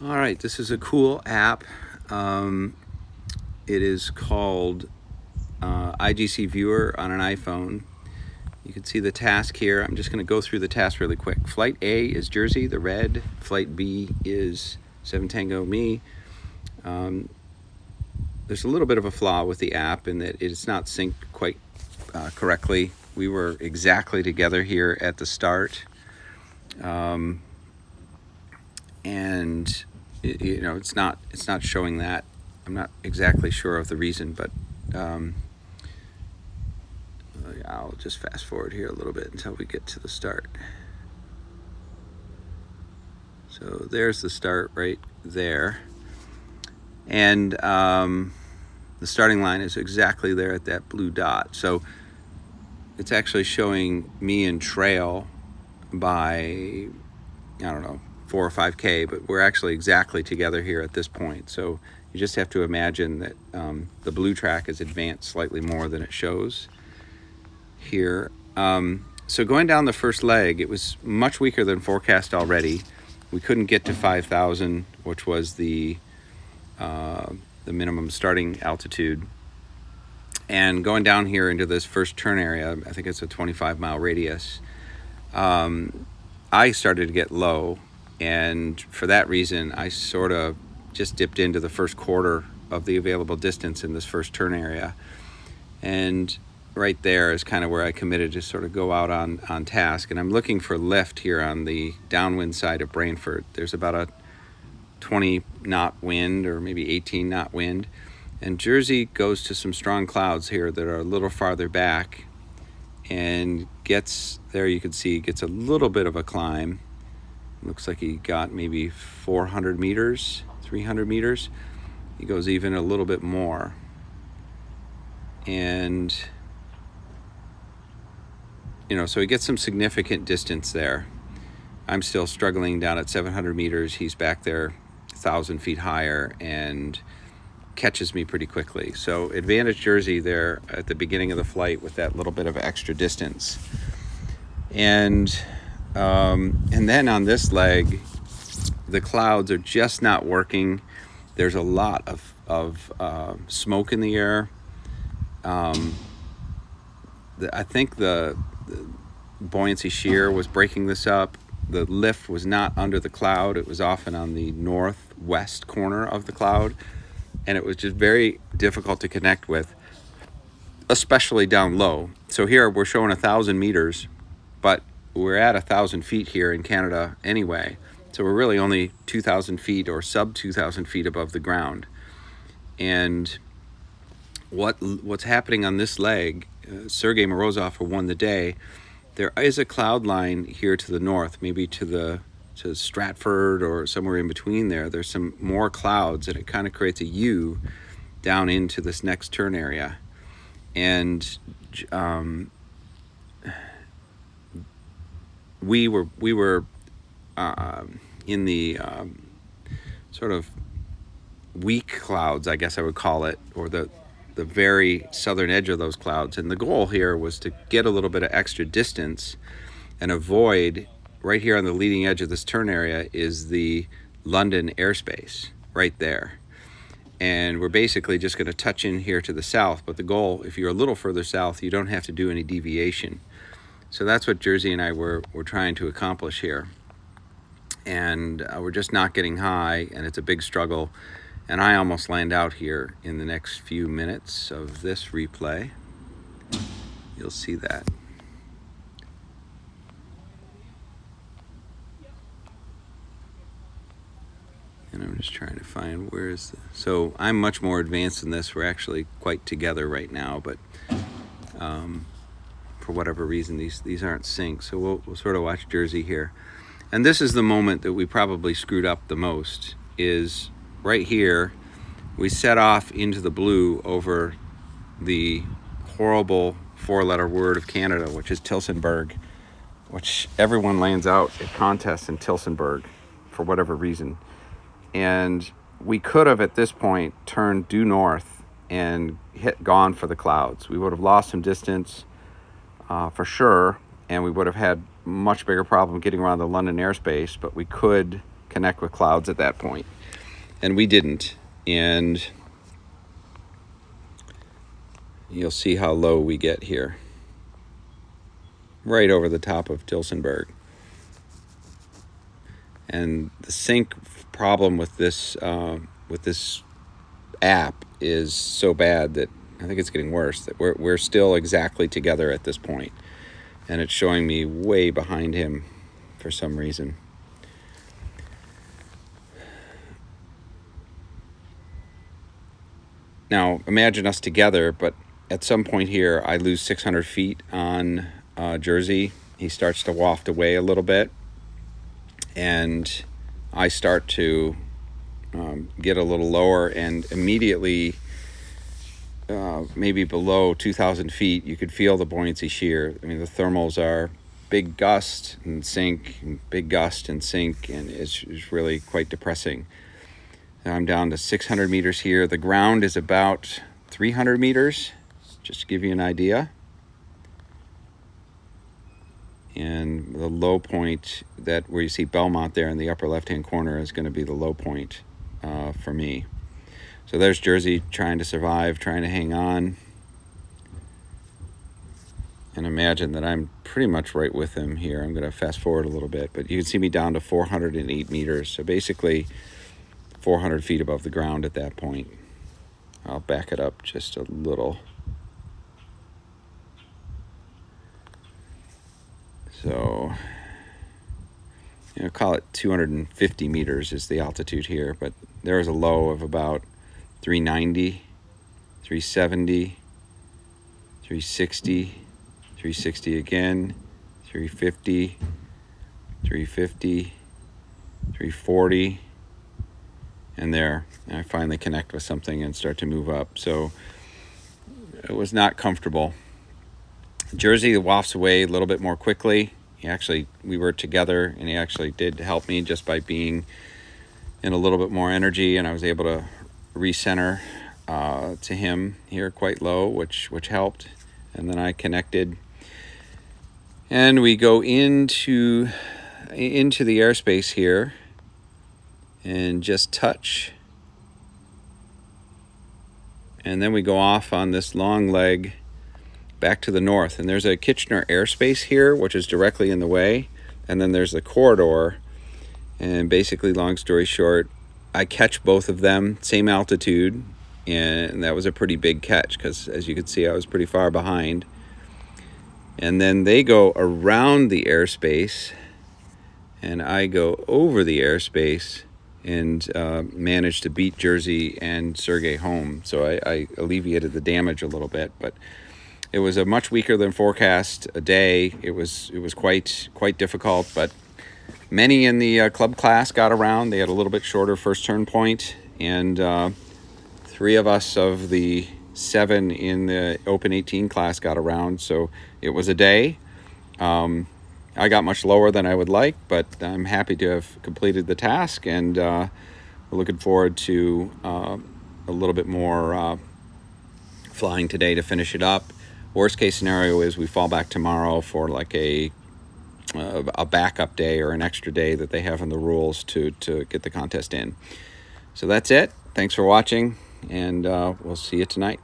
All right, this is a cool app. It is called IGC Viewer on an iPhone. You can see the task here. I'm just going to go through the task really quick. Flight A is Jersey, the red. Flight B is 7 Tango Me. There's a little bit of a flaw with the app in that it's not synced quite correctly. We were exactly together here at the start. And it's not showing that. I'm not exactly sure of the reason, but I'll just fast forward here a little bit until we get to the start. So there's the start right there, and the starting line is exactly there at that blue dot. So it's actually showing me in trail by, I don't know, 4 or 5K, but we're actually exactly together here at this point. So you just have to imagine that the blue track is advanced slightly more than it shows here. So going down the first leg, it was much weaker than forecast already. We couldn't get to 5,000, which was the minimum starting altitude. And going down here into this first turn area, I think it's a 25-mile radius, I started to get low. And for that reason, I sort of just dipped into the first quarter of the available distance in this first turn area. And right there is kind of where I committed to sort of go out on task. And I'm looking for lift here on the downwind side of Brainford. There's about a 20-knot wind or maybe 18-knot wind. And Jersey goes to some strong clouds here that are a little farther back and gets, there you can see, gets a little bit of a climb. Looks like he got maybe 400 meters, 300 meters. He goes even a little bit more. And, so he gets some significant distance there. I'm still struggling down at 700 meters. He's back there 1,000 feet higher and catches me pretty quickly. So advantage Jersey there at the beginning of the flight with that little bit of extra distance. And then on this leg, the clouds are just not working. There's a lot of smoke in the air. I think the buoyancy shear was breaking this up. The lift was not under the cloud. It was often on the northwest corner of the cloud. And it was just very difficult to connect with, especially down low. So here we're showing 1,000 meters, but we're at 1,000 feet here in Canada anyway. So we're really only 2,000 feet or sub 2,000 feet above the ground. And what's happening on this leg, Sergei Morozov, who won the day, there is a cloud line here to the north, maybe to Stratford or somewhere in between there. There's some more clouds, and it kind of creates a U down into this next turn area. And we were in the sort of weak clouds, I guess I would call it, or the very southern edge of those clouds. And the goal here was to get a little bit of extra distance and avoid, right here on the leading edge of this turn area is the London airspace right there. And we're basically just going to touch in here to the south. But the goal, if you're a little further south, you don't have to do any deviation. So that's what Jersey and I were trying to accomplish here. And we're just not getting high, and it's a big struggle. And I almost land out here in the next few minutes of this replay. You'll see that. And I'm just trying to find so I'm much more advanced than this. We're actually quite together right now, but for whatever reason, these aren't synced. So we'll sort of watch Jersey here. And this is the moment that we probably screwed up the most, is right here. We set off into the blue over the horrible 4-letter word of Canada, which is Tillsonburg, which everyone lands out at contests in Tillsonburg for whatever reason. And we could have, at this point, turned due north and gone for the clouds. We would have lost some distance for sure, and we would have had much bigger problem getting around the London airspace, but we could connect with clouds at that point. And we didn't. And you'll see how low we get here. Right over the top of Tilsonburg. And the sync problem with this app is so bad that I think it's getting worse, that we're still exactly together at this point. And it's showing me way behind him for some reason. Now, imagine us together, but at some point here, I lose 600 feet on Jersey. He starts to waft away a little bit, and I start to get a little lower, and immediately, maybe below 2,000 feet, you could feel the buoyancy shear. I mean, the thermals are big gust and sink, and big gust and sink, and it's really quite depressing. I'm down to 600 meters here. The ground is about 300 meters, just to give you an idea. And the low point, that where you see Belmont there in the upper left-hand corner, is going to be the low point for me. So there's Jersey trying to survive, trying to hang on. And imagine that I'm pretty much right with him here. I'm going to fast forward a little bit, but you can see me down to 408 meters. So basically 400 feet above the ground at that point. I'll back it up just a little. So, call it 250 meters is the altitude here, but there is a low of about 390, 370, 360, 360 again, 350, 350, 340, and there, I finally connect with something and start to move up. So it was not comfortable. Jersey wafts away a little bit more quickly. We were together, and he actually did help me just by being in a little bit more energy, and I was able to recenter to him here quite low, which helped. And then I connected, and we go into the airspace here and just touch. And then we go off on this long leg back to the north, and there's a Kitchener airspace here, which is directly in the way, and then there's the corridor. And basically, long story short, I catch both of them, same altitude, and that was a pretty big catch because, as you can see, I was pretty far behind. And then they go around the airspace, and I go over the airspace and managed to beat Jersey and Sergey home. So I alleviated the damage a little bit, but it was a much weaker than forecast a day. It was quite difficult, but many in the club class got around. They had a little bit shorter first turn point, and 3 of us of the 7 in the Open 18 class got around. So it was a day. I got much lower than I would like, but I'm happy to have completed the task, and we're looking forward to a little bit more flying today to finish it up. Worst case scenario is we fall back tomorrow for like a backup day or an extra day that they have in the rules to get the contest in. So that's it. Thanks for watching, and we'll see you tonight.